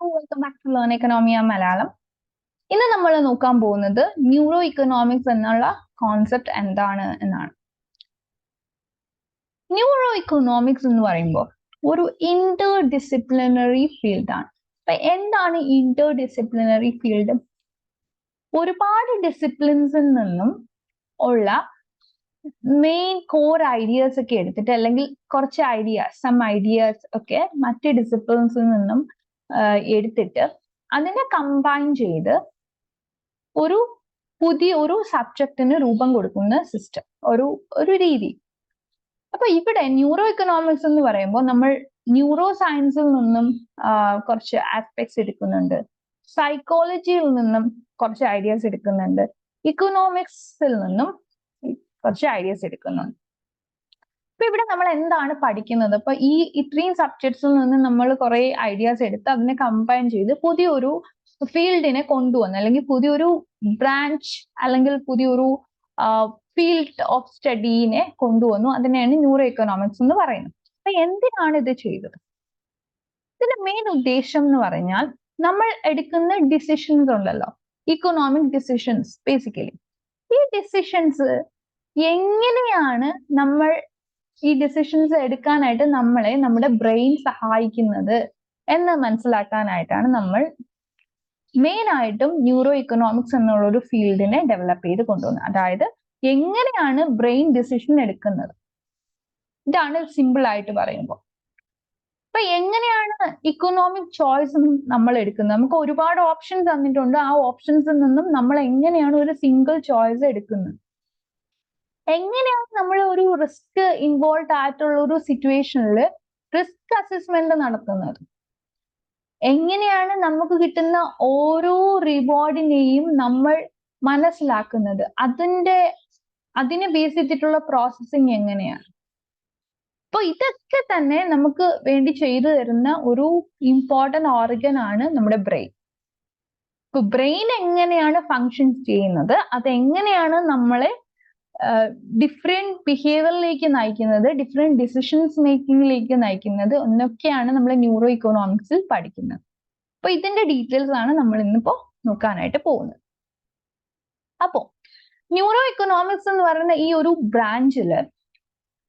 Welcome back to learn economy and Malayalam. ഇന്ന് നമ്മൾ നോക്കാൻ പോകുന്നത് ന്യൂറോ ഇക്കണോമിക്സ് എന്നുള്ള കോൺസെപ്റ്റ് എന്താണ് എന്നാണ്. ന്യൂറോ ഇക്കണോമിക്സ് എന്ന് പറയുമ്പോൾ ഒരു ഇന്റർ ഡിസിപ്ലിനറി ഫീൽഡാണ്. അപ്പൊ എന്താണ് ഇന്റർ ഡിസിപ്ലിനറി ഫീൽഡ്? ഒരുപാട് ഡിസിപ്ലിൻസിൽ നിന്നും ഉള്ള മെയിൻ കോർ ഐഡിയാസ് ഒക്കെ എടുത്തിട്ട്, അല്ലെങ്കിൽ കുറച്ച് സം ഐഡിയാസ് ഒക്കെ മറ്റ് ഡിസിപ്ലിൻസിൽ നിന്നും എടുത്തിട്ട് അതിനെ കമ്പൈൻ ചെയ്ത് ഒരു പുതിയ ഒരു സബ്ജക്റ്റിന് രൂപം കൊടുക്കുന്ന സിസ്റ്റം, ഒരു രീതി. അപ്പൊ ഇവിടെ ന്യൂറോ ഇക്കണോമിക്സ് എന്ന് പറയുമ്പോൾ നമ്മൾ ന്യൂറോ സയൻസിൽ നിന്നും കുറച്ച് ആസ്പെക്ട്സ് എടുക്കുന്നുണ്ട്, സൈക്കോളജിയിൽ നിന്നും കുറച്ച് ഐഡിയാസ് എടുക്കുന്നുണ്ട്, ഇക്കണോമിക്സിൽ നിന്നും കുറച്ച് ഐഡിയാസ് എടുക്കുന്നുണ്ട്. അപ്പൊ ഇവിടെ നമ്മൾ എന്താണ് പഠിക്കുന്നത്? അപ്പൊ ഇത്രയും സബ്ജക്ട്സിൽ നിന്ന് നമ്മൾ കുറെ ഐഡിയാസ് എടുത്ത് അതിനെ കമ്പൈൻ ചെയ്ത് പുതിയൊരു ഫീൽഡിനെ കൊണ്ടുവന്നു, അല്ലെങ്കിൽ പുതിയൊരു ബ്രാഞ്ച് അല്ലെങ്കിൽ പുതിയൊരു ഫീൽഡ് ഓഫ് സ്റ്റഡീനെ കൊണ്ടുവന്നു. അതിനെയാണ് ന്യൂറോ ഇക്കണോമിക്സ് എന്ന് പറയുന്നത്. അപ്പൊ എന്തിനാണ് ഇത് ചെയ്തത്? ഇതിന്റെ മെയിൻ ഉദ്ദേശം എന്ന് പറഞ്ഞാൽ, നമ്മൾ എടുക്കുന്ന ഡിസിഷൻസ് ഉണ്ടല്ലോ, ഇക്കണോമിക് ഡിസിഷൻസ്, ബേസിക്കലി ഈ ഡിസിഷൻസ് എങ്ങനെയാണ് നമ്മൾ ഈ ഡിസിഷൻസ് എടുക്കാനായിട്ട് നമ്മളെ നമ്മുടെ ബ്രെയിൻ സഹായിക്കുന്നത് എന്ന് മനസ്സിലാക്കാനായിട്ടാണ് നമ്മൾ മെയിൻ ആയിട്ടും ന്യൂറോ ഇക്കണോമിക്സ് എന്നുള്ള ഒരു ഫീൽഡിനെ ഡെവലപ്പ് ചെയ്ത് കൊണ്ടുവന്നത്. അതായത് എങ്ങനെയാണ് ബ്രെയിൻ ഡിസിഷൻ എടുക്കുന്നത്, ഇതാണ് സിമ്പിൾ ആയിട്ട് പറയുമ്പോൾ. അപ്പൊ എങ്ങനെയാണ് ഇക്കണോമിക് ചോയ്സ് നമ്മൾ എടുക്കുന്നത്? നമുക്ക് ഒരുപാട് ഓപ്ഷൻസ് തന്നിട്ടുണ്ട്. ആ ഓപ്ഷൻസിൽ നിന്നും നമ്മൾ എങ്ങനെയാണ് ഒരു സിംഗിൾ ചോയ്സ് എടുക്കുന്നത്? എങ്ങനെയാണ് നമ്മൾ ഒരു റിസ്ക് ഇൻവോൾവ് ആയിട്ടുള്ള ഒരു സിറ്റുവേഷനിൽ റിസ്ക് അസസ്മെന്റ് നടത്തുന്നത്? എങ്ങനെയാണ് നമുക്ക് കിട്ടുന്ന ഓരോ റിവാർഡിനെയും നമ്മൾ മനസ്സിലാക്കുന്നത്? അതിനെ ബേസ് ചെയ്തിട്ടുള്ള പ്രോസസ്സിങ് എങ്ങനെയാണ്? അപ്പൊ ഇതൊക്കെ തന്നെ നമുക്ക് വേണ്ടി ചെയ്തു തരുന്ന ഒരു ഇമ്പോർട്ടന്റ് ഓർഗൻ ആണ് നമ്മുടെ ബ്രെയിൻ. ഇപ്പൊ ബ്രെയിൻ എങ്ങനെയാണ് ഫങ്ഷൻസ് ചെയ്യുന്നത്, അതെങ്ങനെയാണ് നമ്മളെ ഡിഫറെന്റ് ബിഹേവിയറിലേക്ക് നയിക്കുന്നത്, ഡിഫറെന്റ് ഡിസിഷൻസ് മേക്കിങ്ങിലേക്ക് നയിക്കുന്നത് എന്നൊക്കെയാണ് നമ്മൾ ന്യൂറോ ഇക്കണോമിക്സിൽ പഠിക്കുന്നത്. അപ്പൊ ഇതിന്റെ ഡീറ്റെയിൽസ് ആണ് നമ്മൾ ഇന്നിപ്പോ നോക്കാനായിട്ട് പോകുന്നത്. അപ്പോ ന്യൂറോ ഇക്കണോമിക്സ് എന്ന് പറയുന്ന ഈ ഒരു ബ്രാഞ്ചില്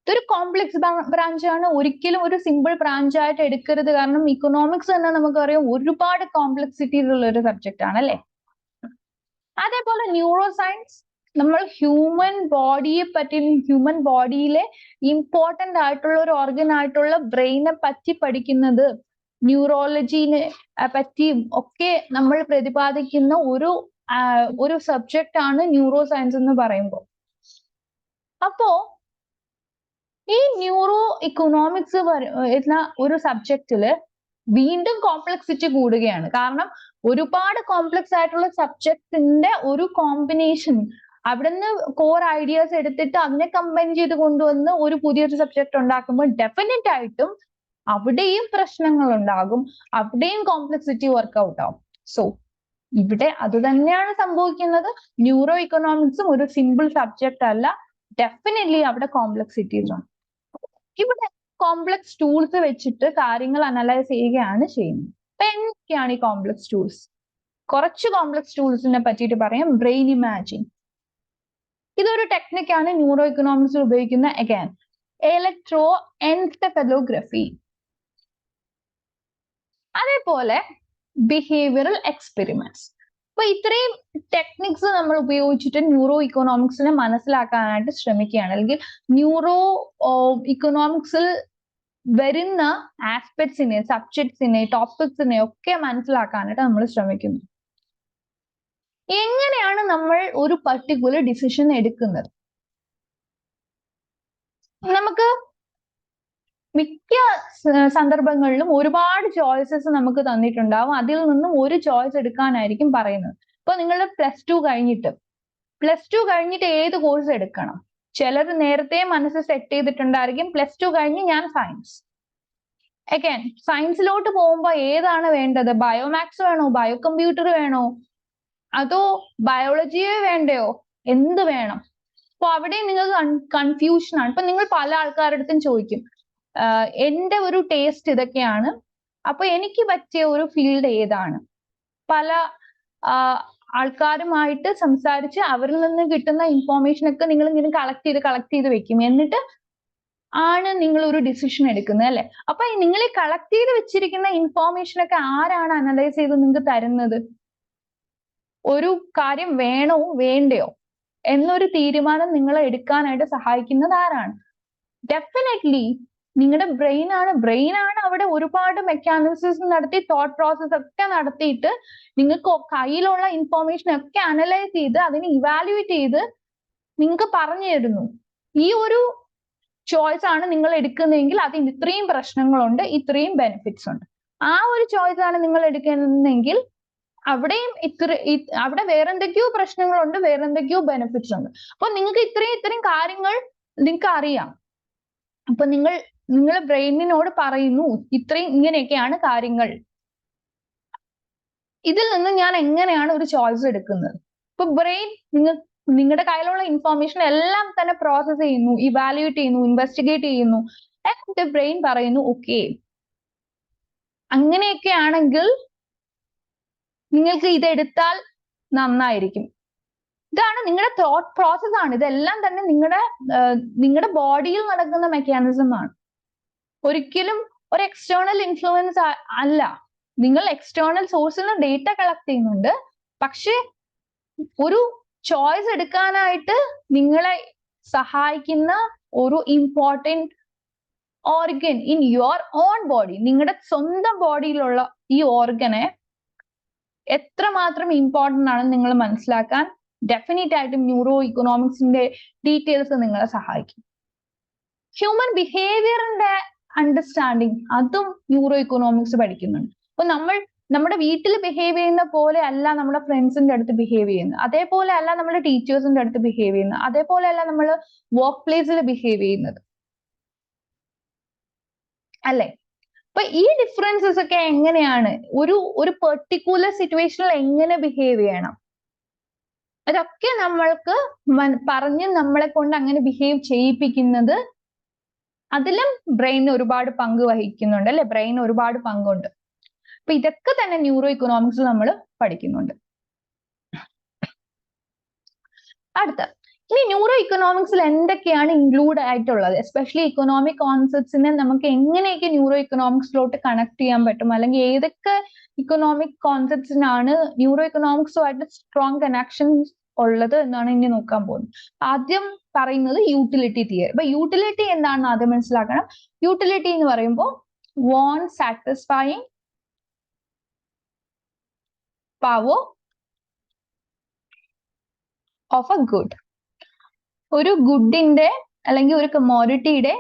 ഇതൊരു കോംപ്ലക്സ് ബ്രാഞ്ചാണ്. ഒരിക്കലും ഒരു സിമ്പിൾ ബ്രാഞ്ച് ആയിട്ട് എടുക്കരുത്. കാരണം ഇക്കണോമിക്സ് തന്നെ നമുക്കറിയാം ഒരുപാട് കോംപ്ലക്സിറ്റീസ് ഉള്ള ഒരു സബ്ജക്റ്റ് ആണ് അല്ലെ. അതേപോലെ ന്യൂറോ സയൻസ് നമ്മൾ ഹ്യൂമൻ ബോഡിയെ പറ്റി, ഹ്യൂമൻ ബോഡിയിലെ ഇമ്പോർട്ടന്റ് ആയിട്ടുള്ള ഒരു ഓർഗൻ ആയിട്ടുള്ള ബ്രെയിനെ പറ്റി പഠിക്കുന്നത്, ന്യൂറോളജിനെ പറ്റി ഒക്കെ നമ്മൾ പ്രതിപാദിക്കുന്ന ഒരു സബ്ജക്റ്റ് ആണ് ന്യൂറോ സയൻസ് എന്ന് പറയുമ്പോൾ. അപ്പോ ഈ ന്യൂറോ ഇക്കണോമിക്സ് എന്ന ഒരു സബ്ജക്റ്റില് വീണ്ടും കോംപ്ലക്സിറ്റി കൂടുകയാണ്. കാരണം ഒരുപാട് കോംപ്ലക്സ് ആയിട്ടുള്ള സബ്ജക്റ്റിന്റെ ഒരു കോമ്പിനേഷൻ, അവിടുന്ന് കോർ ഐഡിയാസ് എടുത്തിട്ട് അതിനെ കമ്പൈൻ ചെയ്ത് കൊണ്ടുവന്ന് ഒരു പുതിയൊരു സബ്ജക്ട് ഉണ്ടാക്കുമ്പോൾ ഡെഫിനറ്റ് ആയിട്ടും അവിടെയും പ്രശ്നങ്ങൾ ഉണ്ടാകും, അവിടെയും കോംപ്ലക്സിറ്റി വർക്ക്ഔട്ട് ആവും. സോ ഇവിടെ അത് തന്നെയാണ് സംഭവിക്കുന്നത്. ന്യൂറോ ഇക്കണോമിക്സും ഒരു സിമ്പിൾ സബ്ജക്റ്റ് അല്ല, ഡെഫിനറ്റ്ലി അവിടെ കോംപ്ലക്സിറ്റീസ് ഉണ്ട്. ഇവിടെ കോംപ്ലക്സ് ടൂൾസ് വെച്ചിട്ട് കാര്യങ്ങൾ അനലൈസ് ചെയ്യുകയാണ് ചെയ്യുന്നത്. അപ്പൊ എന്തൊക്കെയാണ് ഈ കോംപ്ലക്സ് ടൂൾസ്? കുറച്ച് കോംപ്ലക്സ് ടൂൾസിനെ പറ്റിയിട്ട് പറയാം. ബ്രെയിൻ ഇമാജിൻ, ഇതൊരു ടെക്നിക്കാണ് ന്യൂറോ ഇക്കണോമിക്സിൽ ഉപയോഗിക്കുന്ന. അഗൈൻ ഇലക്ട്രോ എൻസെഫലോഗ്രഫി, അതേപോലെ ബിഹേവിയറൽ എക്സ്പെരിമെന്റ്സ്. അപ്പൊ ഇത്രയും ടെക്നിക്സ് നമ്മൾ ഉപയോഗിച്ചിട്ട് ന്യൂറോ ഇക്കണോമിക്സിനെ മനസ്സിലാക്കാനായിട്ട് ശ്രമിക്കുകയാണ്, അല്ലെങ്കിൽ ന്യൂറോ ഇക്കണോമിക്സിൽ വരുന്ന ആസ്പെക്ട്സിനെ, സബ്ജക്ട്സിനെ, ടോപ്പിക്സിനെ ഒക്കെ മനസ്സിലാക്കാനായിട്ട് നമ്മൾ ശ്രമിക്കുന്നു. എങ്ങനെയാണ് നമ്മൾ ഒരു പർട്ടിക്കുലർ ഡിസിഷൻ എടുക്കുന്നത്? നമുക്ക് മിക്ക സന്ദർഭങ്ങളിലും ഒരുപാട് ചോയ്സസ് നമുക്ക് തന്നിട്ടുണ്ടാവും. അതിൽ നിന്നും ഒരു ചോയ്സ് എടുക്കാനായിരിക്കും പറയുന്നത്. ഇപ്പൊ നിങ്ങൾ പ്ലസ് ടു കഴിഞ്ഞിട്ട് ഏത് കോഴ്സ് എടുക്കണം? ചിലർ നേരത്തെ മനസ്സ് സെറ്റ് ചെയ്തിട്ടുണ്ടായിരിക്കും, പ്ലസ് ടു കഴിഞ്ഞ് ഞാൻ സയൻസ്. അഗൈൻ സയൻസിലോട്ട് പോകുമ്പോൾ ഏതാണ് വേണ്ടത്? ബയോമാക്സ് വേണോ, ബയോ കമ്പ്യൂട്ടർ വേണോ, അതോ ബയോളജിയെ വേണ്ടയോ, എന്ത് വേണം? അപ്പൊ അവിടെ നിങ്ങൾക്ക് കൺഫ്യൂഷൻ ആണ്. ഇപ്പൊ നിങ്ങൾ പല ആൾക്കാരുടെ അടുത്തും ചോദിക്കും, എന്റെ ഒരു ടേസ്റ്റ് ഇതൊക്കെയാണ്, അപ്പൊ എനിക്ക് പറ്റിയ ഒരു ഫീൽഡ് ഏതാണ്? പല ആൾക്കാരുമായിട്ട് സംസാരിച്ച് അവരിൽ നിന്ന് കിട്ടുന്ന ഇൻഫോർമേഷൻ ഒക്കെ നിങ്ങൾ ഇങ്ങനെ കളക്ട് ചെയ്ത് വെക്കും. എന്നിട്ട് ആണ് നിങ്ങൾ ഒരു ഡിസിഷൻ എടുക്കുന്നത്, അല്ലെ? അപ്പൊ നിങ്ങൾ ഈ കളക്ട് ചെയ്ത് വെച്ചിരിക്കുന്ന ഇൻഫോർമേഷൻ ഒക്കെ ആരാണ് അനലൈസ് ചെയ്ത് നിങ്ങൾക്ക് തരുന്നത്? ഒരു കാര്യം വേണോ വേണ്ടയോ എന്നൊരു തീരുമാനം നിങ്ങളെ എടുക്കാനായിട്ട് സഹായിക്കുന്നത് ആരാണ്? ഡെഫിനറ്റ്ലി നിങ്ങളുടെ ബ്രെയിൻ ആണ് അവിടെ ഒരുപാട് മെക്കാനിസംസ് നടത്തി തോട്ട് പ്രോസസ് ഒക്കെ നടത്തിയിട്ട് നിങ്ങൾക്ക് കയ്യിലുള്ള ഇൻഫോർമേഷൻ ഒക്കെ അനലൈസ് ചെയ്ത് അതിനെ ഇവാലുവേറ്റ് ചെയ്ത് നിങ്ങൾക്ക് പറഞ്ഞു തരുന്നു, ഈ ഒരു ചോയ്സ് ആണ് നിങ്ങൾ എടുക്കുന്നതെങ്കിൽ അതിന് ഇത്രയും പ്രശ്നങ്ങളുണ്ട്, ഇത്രയും ബെനിഫിറ്റ്സ് ഉണ്ട്. ആ ഒരു ചോയ്സ് ആണ് നിങ്ങൾ എടുക്കുന്നതെങ്കിൽ അവിടെയും അവിടെ വേറെന്തൊക്കെയോ പ്രശ്നങ്ങളുണ്ട്, വേറെന്തൊക്കെയോ ബെനിഫിറ്റ്സ് ഉണ്ട്. അപ്പൊ നിങ്ങൾക്ക് ഇത്രയും കാര്യങ്ങൾ നിങ്ങൾക്ക് അറിയാം. അപ്പൊ നിങ്ങൾ ബ്രെയിനിനോട് പറയുന്നു ഇങ്ങനെയൊക്കെയാണ് കാര്യങ്ങൾ, ഇതിൽ നിന്ന് ഞാൻ എങ്ങനെയാണ് ഒരു ചോയ്സ് എടുക്കുന്നത്? ഇപ്പൊ ബ്രെയിൻ നിങ്ങളുടെ കയ്യിലുള്ള ഇൻഫോർമേഷൻ എല്ലാം തന്നെ പ്രോസസ് ചെയ്യുന്നു, ഇവാലുവേറ്റ് ചെയ്യുന്നു, ഇൻവെസ്റ്റിഗേറ്റ് ചെയ്യുന്നു. എന്നിട്ട് ബ്രെയിൻ പറയുന്നു ഓക്കെ, അങ്ങനെയൊക്കെ ആണെങ്കിൽ നിങ്ങൾക്ക് ഇതെടുത്താൽ നന്നായിരിക്കും. ഇതാണ് നിങ്ങളുടെ തോട്ട് പ്രോസസ് ആണ്. ഇതെല്ലാം തന്നെ നിങ്ങളുടെ ബോഡിയിൽ നടക്കുന്ന മെക്കാനിസം ആണ്. ഒരിക്കലും ഒരു എക്സ്റ്റേണൽ ഇൻഫ്ലുവൻസ് അല്ല. നിങ്ങൾ എക്സ്റ്റേണൽ സോഴ്സിൽ നിന്ന് ഡേറ്റ കളക്ട് ചെയ്യുന്നുണ്ട്, പക്ഷെ ഒരു ചോയ്സ് എടുക്കാനായിട്ട് നിങ്ങളെ സഹായിക്കുന്ന ഒരു important organ in your own body, നിങ്ങളുടെ സ്വന്തം ബോഡിയിലുള്ള ഈ ഓർഗനെ എത്രമാത്രം ഇമ്പോർട്ടൻ്റ് ആണെന്ന് നിങ്ങൾ മനസ്സിലാക്കാൻ ഡെഫിനറ്റ് ആയിട്ടും ന്യൂറോ ഇക്കണോമിക്സിന്റെ ഡീറ്റെയിൽസ് നിങ്ങളെ സഹായിക്കും. ഹ്യൂമൻ ബിഹേവിയറിന്റെ അണ്ടർസ്റ്റാൻഡിങ് അതും ന്യൂറോ ഇക്കണോമിക്സ് പഠിക്കുന്നുണ്ട്. അപ്പൊ നമ്മുടെ വീട്ടിൽ ബിഹേവ് ചെയ്യുന്ന പോലെ അല്ല നമ്മുടെ ഫ്രണ്ട്സിന്റെ അടുത്ത് ബിഹേവ് ചെയ്യുന്നത്, അതേപോലെ അല്ല നമ്മുടെ ടീച്ചേഴ്സിന്റെ അടുത്ത് ബിഹേവ് ചെയ്യുന്നത്, അതേപോലെ അല്ല നമ്മൾ വർക്ക് പ്ലേസിൽ ബിഹേവ് ചെയ്യുന്നത്, അല്ലെ? അപ്പൊ ഈ ഡിഫറൻസസ് ഒക്കെ എങ്ങനെയാണ് ഒരു പെർട്ടിക്കുലർ സിറ്റുവേഷനിൽ എങ്ങനെ ബിഹേവ് ചെയ്യണം, അതൊക്കെ നമ്മൾക്ക് പറഞ്ഞ് നമ്മളെ കൊണ്ട് അങ്ങനെ ബിഹേവ് ചെയ്യിപ്പിക്കുന്നത്, അതിലും ബ്രെയിൻ ഒരുപാട് പങ്ക് വഹിക്കുന്നുണ്ട്, അല്ലെ? ബ്രെയിൻ ഒരുപാട് പങ്കുണ്ട്. അപ്പൊ ഇതൊക്കെ തന്നെ ന്യൂറോ ഇക്കണോമിക്സ് നമ്മൾ പഠിക്കുന്നുണ്ട്. അടുത്ത, ഇനി ന്യൂറോ ഇക്കണോമിക്സിൽ എന്തൊക്കെയാണ് ഇൻക്ലൂഡ് ആയിട്ടുള്ളത്? എസ്പെഷ്യലി ഇക്കണോമിക് കോൺസെപ്റ്റ്സിനെ നമുക്ക് എങ്ങനെയൊക്കെ ന്യൂറോ ഇക്കണോമിക്സിലോട്ട് കണക്ട് ചെയ്യാൻ പറ്റും, അല്ലെങ്കിൽ ഏതൊക്കെ ഇക്കണോമിക് കോൺസെപ്റ്റ്സിനാണ് ന്യൂറോ ഇക്കണോമിക്സുമായിട്ട് സ്ട്രോങ് കണക്ഷൻസ് ഉള്ളത് എന്നാണ് ഇനി നോക്കാൻ പോകുന്നത്. ആദ്യം പറയുന്നത് യൂട്ടിലിറ്റി തിയറി. അപ്പൊ യൂട്ടിലിറ്റി എന്താണെന്ന് ആദ്യം മനസ്സിലാക്കണം. യൂട്ടിലിറ്റി എന്ന് പറയുമ്പോൾ want satisfying power of A good. ഒരു ഗുഡിന്റെ അല്ലെങ്കിൽ ഒരു കമോഡിറ്റിയുടെ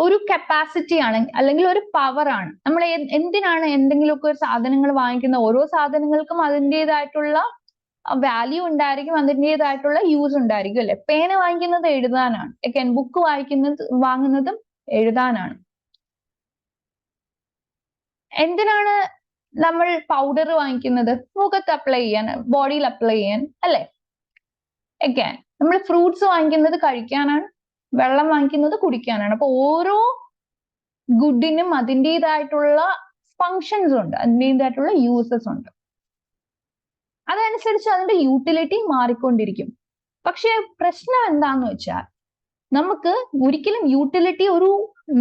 ഒരു കപ്പാസിറ്റി ആണ്, അല്ലെങ്കിൽ ഒരു പവർ ആണ്. നമ്മൾ എന്തിനാണ് എന്തെങ്കിലുമൊക്കെ ഒരു സാധനങ്ങൾ വാങ്ങിക്കുന്ന? ഓരോ സാധനങ്ങൾക്കും അതിൻ്റെതായിട്ടുള്ള വാല്യൂ ഉണ്ടായിരിക്കും, അതിൻ്റെതായിട്ടുള്ള യൂസ് ഉണ്ടായിരിക്കും, അല്ലെ? പേന വാങ്ങിക്കുന്നത് എഴുതാനാണ്, ബുക്ക് വാങ്ങുന്നതും എഴുതാനാണ്. എന്തിനാണ് നമ്മൾ പൗഡർ വാങ്ങിക്കുന്നത്? മുഖത്ത് അപ്ലൈ ചെയ്യാൻ, ബോഡിയിൽ അപ്ലൈ ചെയ്യാൻ, അല്ലെ? നമ്മൾ ഫ്രൂട്ട്സ് വാങ്ങിക്കുന്നത് കഴിക്കാനാണ്, വെള്ളം വാങ്ങിക്കുന്നത് കുടിക്കാനാണ്. അപ്പൊ ഓരോ ഗുഡിനും അതിൻ്റെതായിട്ടുള്ള ഫങ്ഷൻസ് ഉണ്ട്, അതിൻ്റെതായിട്ടുള്ള യൂസസ് ഉണ്ട്. അതനുസരിച്ച് അതിന്റെ യൂട്ടിലിറ്റി മാറിക്കൊണ്ടിരിക്കും. പക്ഷെ പ്രശ്നം എന്താന്ന് വെച്ചാൽ നമുക്ക് ഒരിക്കലും യൂട്ടിലിറ്റി ഒരു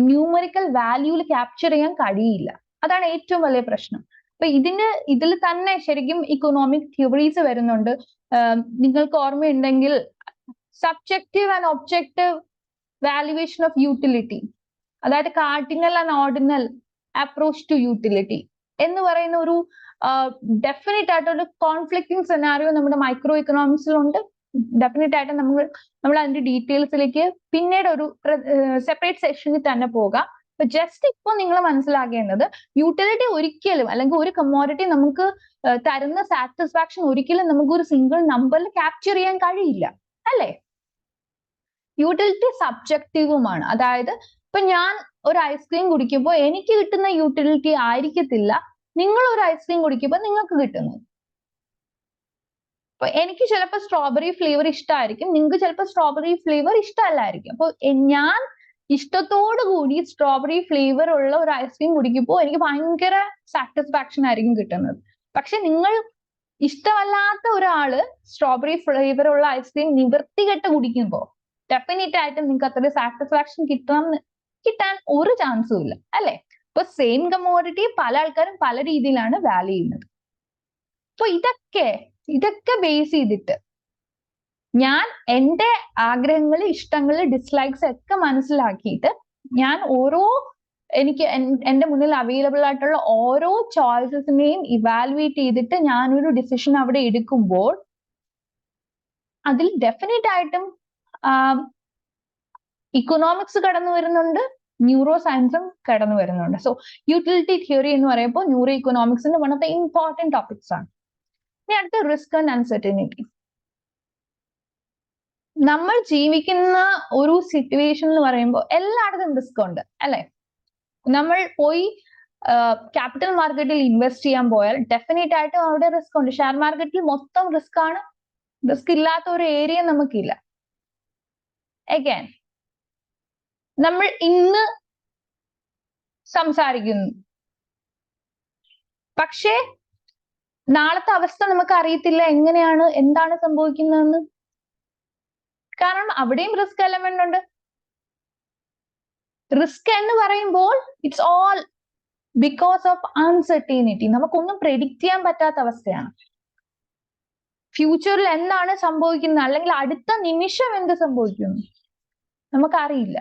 ന്യൂമറിക്കൽ വാല്യൂല് ക്യാപ്ചർ ചെയ്യാൻ കഴിയില്ല. അതാണ് ഏറ്റവും വലിയ പ്രശ്നം. അപ്പൊ ഇതിൽ തന്നെ ശരിക്കും ഇക്കണോമിക് തിയറീസ് വരുന്നുണ്ട്. നിങ്ങൾക്ക് ഓർമ്മയുണ്ടെങ്കിൽ subjective and objective valuation of utility, അതായത് cardinal and ordinal approach to utility എന്ന് പറയുന്ന ഒരു ഡെഫിനറ്റ് ആയിട്ടൊരു കോൺഫ്ലിക്റ്റിംഗ് സെനാരിയോ നമ്മുടെ മൈക്രോ ഇക്കണോമിക്സിലുണ്ട്. ഡെഫിനറ്റ് ആയിട്ട് നമ്മൾ അതിന്റെ ഡീറ്റെയിൽസിലേക്ക് പിന്നീട് ഒരു സെപ്പറേറ്റ് സെഷനിൽ തന്നെ പോകാം. അപ്പൊ ജസ്റ്റ് ഇപ്പോൾ നിങ്ങൾ മനസ്സിലാക്കേണ്ടത് യൂട്ടിലിറ്റി ഒരിക്കലും, അല്ലെങ്കിൽ ഒരു കമോഡിറ്റി നമുക്ക് തരുന്ന സാറ്റിസ്ഫാക്ഷൻ ഒരിക്കലും നമുക്ക് ഒരു സിംഗിൾ നമ്പറിൽ ക്യാപ്ചർ ചെയ്യാൻ കഴിയില്ല, അല്ലെ? യൂട്ടിലിറ്റി സബ്ജക്റ്റീവുമാണ്. അതായത് ഇപ്പൊ ഞാൻ ഒരു ഐസ്ക്രീം കുടിക്കുമ്പോൾ എനിക്ക് കിട്ടുന്ന യൂട്ടിലിറ്റി ആയിരിക്കത്തില്ല നിങ്ങൾ ഒരു ഐസ്ക്രീം കുടിക്കുമ്പോൾ നിങ്ങൾക്ക് കിട്ടുന്നത്. അപ്പൊ എനിക്ക് ചിലപ്പോൾ സ്ട്രോബെറി ഫ്ലേവർ ഇഷ്ടമായിരിക്കും, നിങ്ങൾക്ക് ചിലപ്പോൾ സ്ട്രോബെറി ഫ്ലേവർ ഇഷ്ടമല്ലായിരിക്കും. അപ്പൊ ഞാൻ ഇഷ്ടത്തോടു കൂടി സ്ട്രോബെറി ഫ്ലേവർ ഉള്ള ഒരു ഐസ്ക്രീം കുടിക്കുമ്പോൾ എനിക്ക് ഭയങ്കര സാറ്റിസ്ഫാക്ഷൻ ആയിരിക്കും കിട്ടുന്നത്. പക്ഷെ നിങ്ങൾ ഇഷ്ടമല്ലാത്ത ഒരാള് സ്ട്രോബെറി ഫ്ലേവർ ഉള്ള ഐസ്ക്രീം നിവർത്തികെട്ട് കുടിക്കുമ്പോൾ ഡെഫിനറ്റ് ആയിട്ടും നിങ്ങൾക്ക് അത്ര സാറ്റിസ്ഫാക്ഷൻ കിട്ടാൻ ഒരു ചാൻസും ഇല്ല, അല്ലെ? ഇപ്പൊ സെയിം കമോഡിറ്റി പല ആൾക്കാരും പല രീതിയിലാണ് വാല്യൂ ചെയ്യുന്നത്. അപ്പൊ ഇതൊക്കെ ബേസ് ചെയ്തിട്ട് ഞാൻ എന്റെ ആഗ്രഹങ്ങള്, ഇഷ്ടങ്ങള്, ഡിസ്ലൈക്സ് ഒക്കെ മനസ്സിലാക്കിയിട്ട് ഞാൻ എനിക്ക് എന്റെ മുന്നിൽ അവൈലബിൾ ആയിട്ടുള്ള ഓരോ ചോയ്സസിനെയും ഇവാലുവേറ്റ് ചെയ്തിട്ട് ഞാനൊരു ഡിസിഷൻ അവിടെ എടുക്കുമ്പോൾ അതിൽ ഡെഫിനറ്റ് ആയിട്ടും ഇക്കണോമിക്സ് കടന്നു വരുന്നുണ്ട്, ന്യൂറോ സയൻസും കടന്നു വരുന്നുണ്ട്. സോ യൂട്ടിലിറ്റി തിയറി എന്ന് പറയുമ്പോൾ ന്യൂറോ ഇക്കണോമിക്സിന്റെ one of the important topics ആണ്. ഇനി അടുത്ത റിസ്ക് ആൻഡ് അൺസർട്ടനിറ്റി. നമ്മൾ ജീവിക്കുന്ന ഒരു സിറ്റുവേഷൻ എന്ന് പറയുമ്പോൾ എല്ലായിടത്തും റിസ്ക് ഉണ്ട്, അല്ലെ? നമ്മൾ പോയി ക്യാപിറ്റൽ മാർക്കറ്റിൽ ഇൻവെസ്റ്റ് ചെയ്യാൻ പോയാൽ ഡെഫിനറ്റ് ആയിട്ടും അവിടെ റിസ്ക് ഉണ്ട്. ഷെയർ മാർക്കറ്റിൽ മൊത്തം റിസ്ക് ആണ്. റിസ്ക് ഇല്ലാത്ത ഒരു ഏരിയ നമുക്കില്ല. അഗൈൻ നമ്മൾ ഇന്ന് സംസാരിക്കുന്നു, പക്ഷേ നാളത്തെ അവസ്ഥ നമുക്ക് അറിയത്തില്ല എന്താണ് സംഭവിക്കുന്നതെന്ന്. കാരണം അവിടെയും റിസ്ക് എലമെന്റ് ഉണ്ട്. റിസ്ക് എന്ന് പറയുമ്പോൾ it's all because of uncertainty. നമുക്കൊന്നും പ്രെഡിക്റ്റ് ചെയ്യാൻ പറ്റാത്ത അവസ്ഥയാണ്. ഫ്യൂച്ചറിൽ എന്താണ് സംഭവിക്കുന്നത്, അല്ലെങ്കിൽ അടുത്ത നിമിഷം എന്ത് സംഭവിക്കുന്നു നമുക്കറിയില്ല.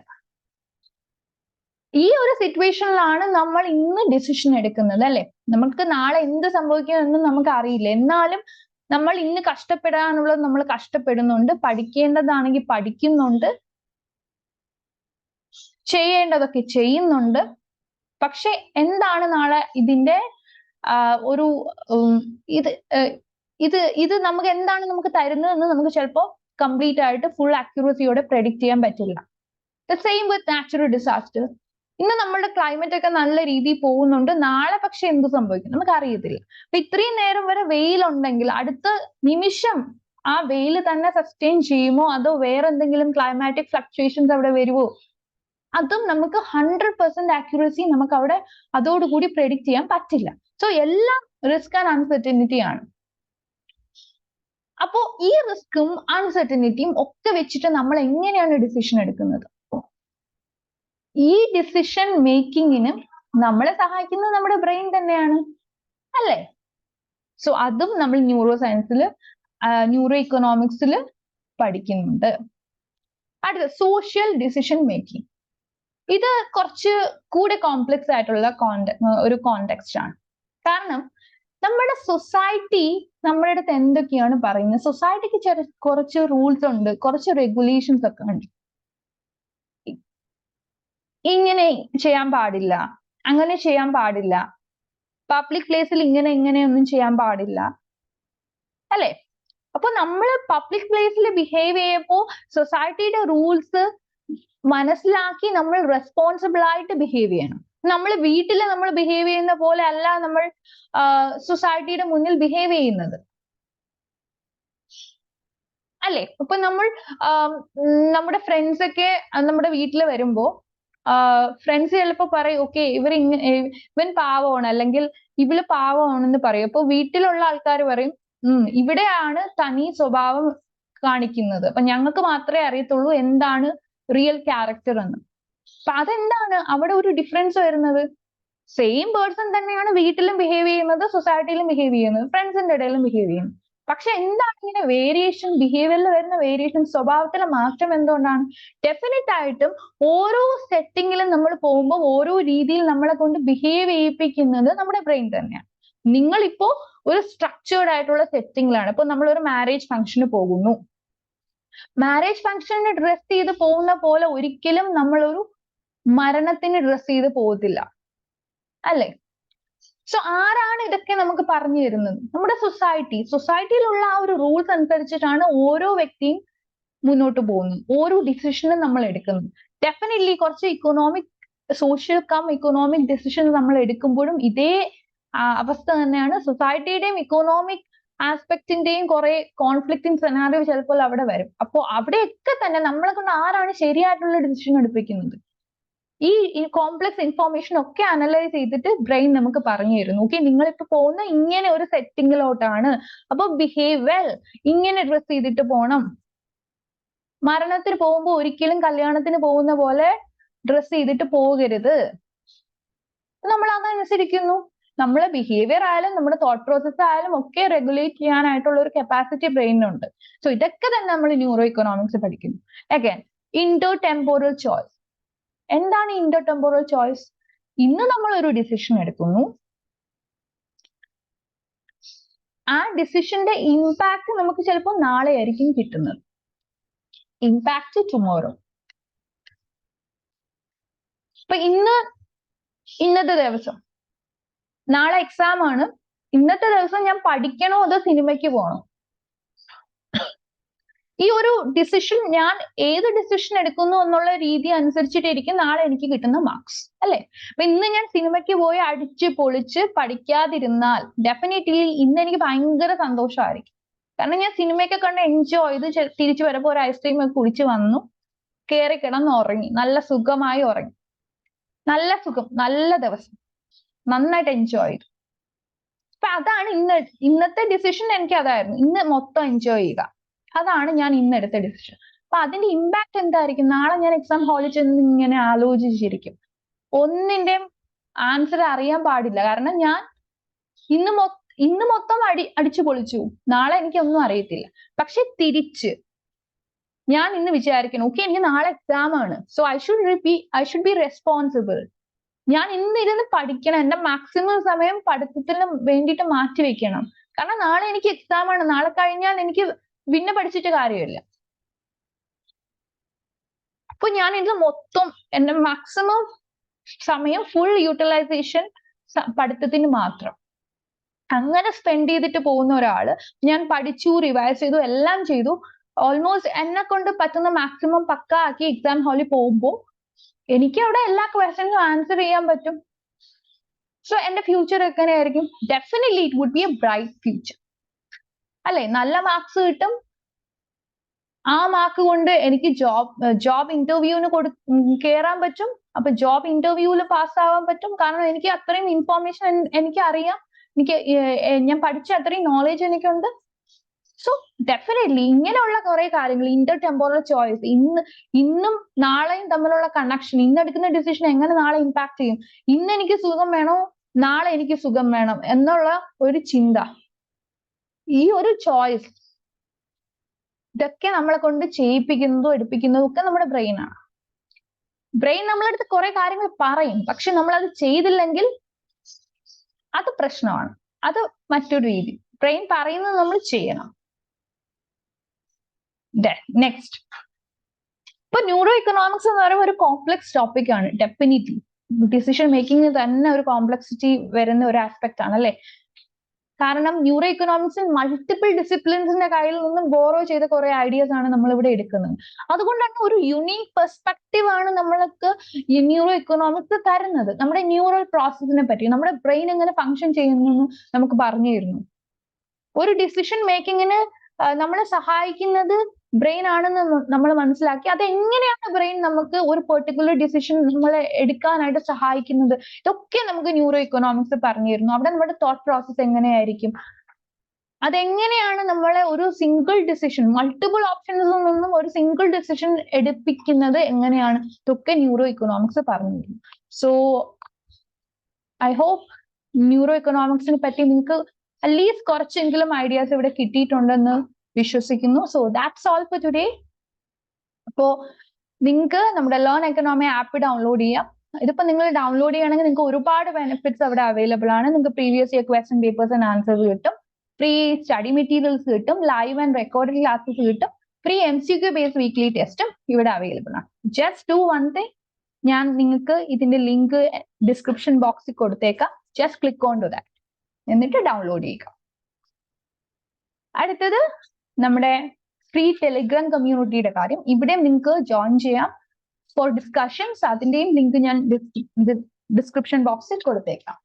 ഈ ഒരു സിറ്റുവേഷനിലാണ് നമ്മൾ ഇന്ന് ഡിസിഷൻ എടുക്കുന്നത്, അല്ലെ? നമുക്ക് നാളെ എന്ത് സംഭവിക്കുമെന്ന് നമുക്ക് അറിയില്ല. എന്നാലും നമ്മൾ ഇന്ന് കഷ്ടപ്പെടാനുള്ളത് നമ്മൾ കഷ്ടപ്പെടുന്നുണ്ട്, പഠിക്കേണ്ടതാണെങ്കിൽ പഠിക്കുന്നുണ്ട്, ചെയ്യേണ്ടതൊക്കെ ചെയ്യുന്നുണ്ട്. പക്ഷെ എന്താണ് നാളെ ഇതിന്റെ ഒരു ഇത് നമുക്ക് എന്താണ് നമുക്ക് തരുന്നതെന്ന് നമുക്ക് ചിലപ്പോൾ കംപ്ലീറ്റ് ആയിട്ട് ഫുൾ അക്യുറസിയോടെ പ്രെഡിക്റ്റ് ചെയ്യാൻ പറ്റില്ല. The same with natural disaster. ഇന്ന് നമ്മളുടെ ക്ലൈമറ്റ് ഒക്കെ നല്ല രീതിയിൽ പോകുന്നുണ്ട്, നാളെ പക്ഷെ എന്ത് സംഭവിക്കും നമുക്ക് അറിയത്തില്ല. അപ്പൊ ഇത്രയും നേരം വരെ വെയിലുണ്ടെങ്കിൽ അടുത്ത നിമിഷം ആ വെയിൽ തന്നെ സസ്റ്റെയിൻ ചെയ്യുമോ, അതോ വേറെ എന്തെങ്കിലും ക്ലൈമാറ്റിക് ഫ്ലക്ച്വേഷൻസ് അവിടെ വരുമോ, അതും നമുക്ക് 100% ആക്യുറസി നമുക്ക് അവിടെ അതോടുകൂടി പ്രെഡിക്റ്റ് ചെയ്യാൻ പറ്റില്ല. സോ എല്ലാം റിസ്ക് ആൻഡ് അൺസർട്ടനിറ്റി ആണ്. അപ്പോ ഈ റിസ്ക്കും അൺസർട്ടനിറ്റിയും ഒക്കെ വെച്ചിട്ട് നമ്മൾ എങ്ങനെയാണ് ഡിസിഷൻ എടുക്കുന്നത്? ഈ ഡിസിഷൻ മേക്കിങ്ങിന് നമ്മളെ സഹായിക്കുന്നത് നമ്മുടെ ബ്രെയിൻ തന്നെയാണ്, അല്ലേ? സോ അതും നമ്മൾ ന്യൂറോ സയൻസിൽ, ന്യൂറോ ഇക്കണോമിക്സിൽ പഠിക്കുന്നുണ്ട്. അടുത്ത സോഷ്യൽ ഡിസിഷൻ മേക്കിംഗ്. ഇത് കുറച്ച് കൂടെ കോംപ്ലക്സ് ആയിട്ടുള്ള ഒരു കോണ്ടെക്സ്റ്റ് ആണ്. കാരണം നമ്മുടെ സൊസൈറ്റി നമ്മുടെ അടുത്ത് എന്തൊക്കെയാണ് പറയുന്നത്? സൊസൈറ്റിക്ക് കുറച്ച് റൂൾസ് ഉണ്ട്, കുറച്ച് റെഗുലേഷൻസ് ഒക്കെ ഉണ്ട്. ഇങ്ങനെ ചെയ്യാൻ പാടില്ല, അങ്ങനെ ചെയ്യാൻ പാടില്ല, പബ്ലിക് പ്ലേസിൽ ഇങ്ങനെയൊന്നും ചെയ്യാൻ പാടില്ല, അല്ലെ? അപ്പൊ നമ്മൾ പബ്ലിക് പ്ലേസിൽ ബിഹേവ് ചെയ്യുമ്പോൾ സൊസൈറ്റിയുടെ റൂൾസ് മനസ്സിലാക്കി നമ്മൾ റെസ്പോൺസിബിൾ ആയിട്ട് ബിഹേവ് ചെയ്യണം. നമ്മൾ വീട്ടിൽ നമ്മൾ ബിഹേവ് ചെയ്യുന്ന പോലെ അല്ല നമ്മൾ സൊസൈറ്റിയുടെ മുന്നിൽ ബിഹേവ് ചെയ്യുന്നത്, അല്ലെ? ഇപ്പൊ നമ്മൾ നമ്മുടെ ഫ്രണ്ട്സ് ഒക്കെ നമ്മുടെ വീട്ടിൽ വരുമ്പോ ഫ്രണ്ട്സ് ചിലപ്പോ പറയും, ഓക്കെ ഇവൻ പാവമാണ് അല്ലെങ്കിൽ ഇവള് പാവമാണെന്ന് പറയും. അപ്പൊ വീട്ടിലുള്ള ആൾക്കാർ പറയും, ഇവിടെയാണ് തനി സ്വഭാവം കാണിക്കുന്നത്, അപ്പൊ ഞങ്ങൾക്ക് മാത്രമേ അറിയത്തുള്ളൂ എന്താണ് റിയൽ ക്യാരക്ടർ എന്ന്. അപ്പൊ അതെന്താണ് അവിടെ ഒരു ഡിഫറൻസ് വരുന്നത്? സെയിം പേഴ്സൺ തന്നെയാണ് വീട്ടിലും ബിഹേവ് ചെയ്യുന്നത്, സൊസൈറ്റിയിലും ബിഹേവ് ചെയ്യുന്നത്, ഫ്രണ്ട്സിന്റെ ഇടയിലും ബിഹേവ് ചെയ്യുന്നത്. പക്ഷെ എന്താണ് ഇങ്ങനെ വേരിയേഷൻ, ബിഹേവിയറിൽ വരുന്ന വേരിയേഷൻ, സ്വഭാവത്തിലെ മാറ്റം എന്തുകൊണ്ടാണ്? ഡെഫിനറ്റ് ആയിട്ടും ഓരോ സെറ്റിങ്ങിലും നമ്മൾ പോകുമ്പോൾ ഓരോ രീതിയിൽ നമ്മളെ കൊണ്ട് ബിഹേവ് ചെയ്യിപ്പിക്കുന്നത് നമ്മുടെ ബ്രെയിൻ തന്നെയാണ്. നിങ്ങളിപ്പോ ഒരു സ്ട്രക്ചേർഡ് ആയിട്ടുള്ള സെറ്റിങ്ങിലാണ്. ഇപ്പൊ നമ്മൾ ഒരു മാരേജ് ഫംഗ്ഷന് പോകുന്നു. മാരേജ് ഫംഗ്ഷന് ഡ്രസ് ചെയ്ത് പോകുന്ന പോലെ ഒരിക്കലും നമ്മളൊരു മരണത്തിന് ഡ്രസ് ചെയ്ത് പോകത്തില്ല, അല്ലെ? സോ ആരാണ് ഇതൊക്കെ നമുക്ക് പറഞ്ഞു തരുന്നത്? നമ്മുടെ സൊസൈറ്റിയിലുള്ള ആ ഒരു റൂൾസ് അനുസരിച്ചിട്ടാണ് ഓരോ വ്യക്തിയും മുന്നോട്ട് പോകുന്നത്, ഓരോ ഡിസിഷനും നമ്മൾ എടുക്കുന്നത്. ഡെഫിനറ്റ്ലി കുറച്ച് ഇക്കണോമിക് ഡിസിഷൻ നമ്മൾ എടുക്കുമ്പോഴും ഇതേ അവസ്ഥ തന്നെയാണ്. സൊസൈറ്റിയുടെയും ഇക്കണോമിക് ആസ്പെക്ടിന്റെയും കുറെ കോൺഫ്ലിക്റ്റിംഗ് സെനാറിയോ ചിലപ്പോൾ അവിടെ വരും. അപ്പോൾ അവിടെയൊക്കെ തന്നെ നമ്മളെ കൊണ്ട് ആരാണ് ശരിയായിട്ടുള്ള ഡിസിഷൻ എടുപ്പിക്കുന്നത്? ഈ കോംപ്ലക്സ് ഇൻഫോർമേഷൻ ഒക്കെ അനലൈസ് ചെയ്തിട്ട് ബ്രെയിൻ നമുക്ക് പറഞ്ഞു തരുന്നു. ഓക്കെ, നിങ്ങളിപ്പോ പോകുന്ന ഇങ്ങനെ ഒരു സെറ്റിങ്ങിലോട്ടാണ്, അപ്പൊ ബിഹേവ് വെൽ, ഇങ്ങനെ ഡ്രസ് ചെയ്തിട്ട് പോണം. മരണത്തിന് പോകുമ്പോൾ ഒരിക്കലും കല്യാണത്തിന് പോകുന്ന പോലെ ഡ്രസ് ചെയ്തിട്ട് പോകരുത്. നമ്മൾ അതനുസരിക്കുന്നു. നമ്മളെ ബിഹേവിയർ ആയാലും നമ്മുടെ തോട്ട് പ്രോസസ് ആയാലും ഒക്കെ റെഗുലേറ്റ് ചെയ്യാനായിട്ടുള്ള ഒരു കപ്പാസിറ്റി ബ്രെയിനുണ്ട്. സോ ഇതൊക്കെ തന്നെ നമ്മൾ ന്യൂറോ ഇക്കണോമിക്സ് പഠിക്കുന്നു. Again, Inter temporal choice. എന്താണ് ഇന്റർ ടെമ്പോറൽ ചോയ്സ്? ഇന്ന് നമ്മൾ ഒരു ഡിസിഷൻ എടുക്കുന്നു, ആ ഡിസിഷന്റെ ഇമ്പാക്ട് നമുക്ക് ചിലപ്പോൾ നാളെ ആയിരിക്കും കിട്ടുന്നത്. Impact tomorrow. ഇപ്പൊ ഇന്നത്തെ ദിവസം, നാളെ എക്സാം ആണ്, ഇന്നത്തെ ദിവസം ഞാൻ പഠിക്കണോ അതോ സിനിമയ്ക്ക് പോകണോ? ഈ ഒരു ഡിസിഷൻ, ഞാൻ ഏത് ഡിസിഷൻ എടുക്കുന്നു എന്നുള്ള രീതി അനുസരിച്ചിട്ടായിരിക്കും നാളെ എനിക്ക് കിട്ടുന്ന മാർക്സ്, അല്ലെ? അപ്പൊ ഇന്ന് ഞാൻ സിനിമയ്ക്ക് പോയി അടിച്ച് പൊളിച്ച് പഠിക്കാതിരുന്നാൽ ഡെഫിനറ്റ്ലി ഇന്ന് എനിക്ക് ഭയങ്കര സന്തോഷമായിരിക്കും. കാരണം ഞാൻ സിനിമയൊക്കെ കണ്ട് എൻജോയ് ചെയ്ത് തിരിച്ചു വരുമ്പോൾ ഒരു ഐസ്ക്രീം ഒക്കെ കുടിച്ച് വന്നു, കയറി കിടന്ന് ഉറങ്ങി, നല്ല സുഖമായി ഉറങ്ങി, നല്ല സുഖം, നല്ല ദിവസം, നന്നായിട്ട് എൻജോയ് ചെയ്തു. അപ്പൊ അതാണ് ഇന്നത്തെ ഡിസിഷൻ. എനിക്ക് അതായിരുന്നു, ഇന്ന് മൊത്തം എൻജോയ് ചെയ്യുക. അതാണ് ഞാൻ ഇന്ന് എടുത്ത ഡിസിഷൻ. അപ്പൊ അതിന്റെ ഇമ്പാക്ട് എന്തായിരിക്കും? നാളെ ഞാൻ എക്സാം ഹാളിൽ ചെന്ന് ഇങ്ങനെ ആലോചിച്ചിരിക്കും, ഒന്നിന്റെയും ആൻസർ അറിയാൻ പാടില്ല. കാരണം ഞാൻ ഇന്ന് മൊത്തം അടിച്ചു പൊളിച്ചു, നാളെ എനിക്കൊന്നും അറിയത്തില്ല. പക്ഷെ തിരിച്ച് ഞാൻ ഇന്ന് വിചാരിക്കണം, ഓക്കെ എനിക്ക് നാളെ എക്സാം ആണ്, so I should be responsible. ഞാൻ ഇന്നിരുന്ന് പഠിക്കണം, എന്റെ മാക്സിമം സമയം പഠിത്തത്തിന് വേണ്ടിയിട്ട് മാറ്റി വെക്കണം. കാരണം നാളെ എനിക്ക് എക്സാം ആണ്, നാളെ കഴിഞ്ഞാൽ എനിക്ക് പിന്നെ പഠിച്ചിട്ട് കാര്യമില്ല. അപ്പൊ ഞാൻ ഇത് മൊത്തം എന്റെ മാക്സിമം സമയം ഫുൾ യൂട്ടിലൈസേഷൻ പഠിത്തത്തിന് മാത്രം. അങ്ങനെ സ്പെൻഡ് ചെയ്തിട്ട് പോകുന്ന ഒരാള്, ഞാൻ പഠിച്ചു, റിവൈസ് ചെയ്തു, എല്ലാം ചെയ്തു, ഓൾമോസ്റ്റ് എന്നെ കൊണ്ട് പറ്റുന്ന മാക്സിമം പക്ക ആക്കി എക്സാം ഹാളിൽ പോകുമ്പോൾ എനിക്ക് അവിടെ എല്ലാ ക്വസ്റ്റ്യൻസും ആൻസർ ചെയ്യാൻ പറ്റും. സോ എന്റെ ഫ്യൂച്ചർ എങ്ങനെയായിരിക്കും? Definitely it would be a bright future, അല്ലെ? നല്ല മാർക്സ് കിട്ടും, ആ മാർക്ക് കൊണ്ട് എനിക്ക് ജോബ് ഇന്റർവ്യൂവിന് കയറാൻ പറ്റും. അപ്പൊ ജോബ് ഇന്റർവ്യൂവിൽ പാസ്സാവാൻ പറ്റും. കാരണം എനിക്ക് അത്രയും ഇൻഫോർമേഷൻ എനിക്ക് അറിയാം, ഞാൻ പഠിച്ച അത്രയും നോളജ് എനിക്കുണ്ട്. സോ ഡെഫിനറ്റ്ലി ഇങ്ങനെയുള്ള കുറെ കാര്യങ്ങൾ, ഇന്റർ ടെമ്പോറൽ ചോയ്സ്, ഇന്നും നാളെയും തമ്മിലുള്ള കണക്ഷൻ, ഇന്ന് എടുക്കുന്ന ഡിസിഷൻ എങ്ങനെ നാളെ ഇമ്പാക്ട് ചെയ്യും, ഇന്ന് എനിക്ക് സുഖം വേണോ നാളെ എനിക്ക് സുഖം വേണം എന്നുള്ള ഒരു ചിന്ത, ഈ ഒരു ചോയ്സ്, ഇതൊക്കെ നമ്മളെ കൊണ്ട് ചെയ്യിപ്പിക്കുന്നതും എടുപ്പിക്കുന്നതും ഒക്കെ നമ്മുടെ ബ്രെയിൻ ആണ്. ബ്രെയിൻ നമ്മളടുത്ത് കുറെ കാര്യങ്ങൾ പറയും, പക്ഷെ നമ്മൾ അത് ചെയ്തില്ലെങ്കിൽ അത് പ്രശ്നമാണ്. അത് മറ്റൊരു രീതി. ബ്രെയിൻ പറയുന്നത് നമ്മൾ ചെയ്യണം. നെക്സ്റ്റ്, ഇപ്പൊ ന്യൂറോ ഇക്കണോമിക്സ് എന്ന് പറയുമ്പോൾ ഒരു കോംപ്ലക്സ് ടോപ്പിക് ആണ്. ഡെഫിനറ്റ്ലി ഡിസിഷൻ മേക്കിംഗ് തന്നെ ഒരു കോംപ്ലക്സിറ്റി വരുന്ന ഒരു ആസ്പെക്ട് ആണ്, അല്ലെ? കാരണം ന്യൂറോ ഇക്കണോമിക്സിൽ മൾട്ടിപ്പിൾ ഡിസിപ്ലിൻസിന്റെ കയ്യിൽ നിന്നും ബോറോ ചെയ്ത കുറെ ഐഡിയാസ് ആണ് നമ്മൾ ഇവിടെ എടുക്കുന്നത്. അതുകൊണ്ടാണ് ഒരു യുണീക് പെർസ്പെക്റ്റീവ് ആണ് നമ്മൾക്ക് ഈ ന്യൂറോ ഇക്കണോമിക്സ് തരുന്നത്. നമ്മുടെ ന്യൂറൽ പ്രോസസ്സിനെ പറ്റി, നമ്മുടെ ബ്രെയിൻ എങ്ങനെ ഫങ്ഷൻ ചെയ്യുന്നു നമുക്ക് പറഞ്ഞു തരുന്നു. ഒരു ഡിസിഷൻ മേക്കിങ്ങിന് നമ്മളെ സഹായിക്കുന്നത് ബ്രെയിൻ ആണെന്ന് നമ്മൾ മനസ്സിലാക്കി, അതെങ്ങനെയാണ് ബ്രെയിൻ നമുക്ക് ഒരു പെർട്ടിക്കുലർ ഡിസിഷൻ നമ്മളെ എടുക്കാനായിട്ട് സഹായിക്കുന്നത്, ഇതൊക്കെ നമുക്ക് ന്യൂറോ ഇക്കണോമിക്സ് പറഞ്ഞു തരുന്നു. അവിടെ നമ്മുടെ തോട്ട് പ്രോസസ് എങ്ങനെയായിരിക്കും, അതെങ്ങനെയാണ് നമ്മളെ ഒരു സിംഗിൾ ഡിസിഷൻ, മൾട്ടിപ്പിൾ ഓപ്ഷൻസിൽ നിന്നും ഒരു സിംഗിൾ ഡിസിഷൻ എടുപ്പിക്കുന്നത് എങ്ങനെയാണ്, ഇതൊക്കെ ന്യൂറോ ഇക്കണോമിക്സ് പറഞ്ഞു തരുന്നു. സോ ഐ ഹോപ്പ് ന്യൂറോ ഇക്കണോമിക്സിനെ പറ്റി നിങ്ങൾക്ക് അറ്റ്ലീസ്റ്റ് കുറച്ചെങ്കിലും ഐഡിയാസ് ഇവിടെ കിട്ടിയിട്ടുണ്ടെന്ന് വിശ്വസിക്കുന്നു. So that's all for today. അപ്പോ നിങ്ങൾക്ക് നമ്മുടെ ലേൺ എക്കണോമി ആപ്പ് ഡൗൺലോഡ് ചെയ്യാം. ഇതിപ്പോ നിങ്ങൾ ഡൗൺലോഡ് ചെയ്യണമെങ്കിൽ നിങ്ങൾക്ക് ഒരുപാട് ബെനിഫിറ്റ്സ് അവിടെ അവൈലബിൾ ആണ്. നിങ്ങൾക്ക് previous year question papers and answers കിട്ടും, ഫ്രീ സ്റ്റഡി മെറ്റീരിയൽസ് കിട്ടും, ലൈവ് ആൻഡ് റെക്കോർഡഡ് ക്ലാസ്സസ് കിട്ടും, ഫ്രീ MCQ ബേസ്ഡ് വീക്ക്ലി ടെസ്റ്റും ഇവിടെ അവൈലബിൾ ആണ്. ജസ്റ്റ് ഡു വൺ തിങ്, ഞാൻ നിങ്ങൾക്ക് ഇതിന്റെ ലിങ്ക് ഡിസ്ക്രിപ്ഷൻ ബോക്സിൽ കൊടുത്തേക്കാം. Just click on to that, എന്നിട്ട് ഡൗൺലോഡ് ചെയ്യുക. അടുത്തത് നമ്മുടെ ഫ്രീ ടെലിഗ്രാം കമ്മ്യൂണിറ്റിയുടെ കാര്യം. ഇവിടെ നിങ്ങൾക്ക് ജോയിൻ ചെയ്യാം ഫോർ ഡിസ്കഷൻസ്. അതിന്റെയും ലിങ്ക് ഞാൻ ഡിസ്ക്രിപ്ഷൻ ബോക്സിൽ കൊടുത്തേക്കാം.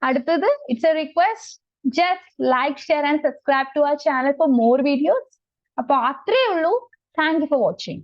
അടുത്തത്, it's a request, just like, share and subscribe to our channel for more videos. അപ്പൊ അത്രേ ഉള്ളൂ. Thank you for watching.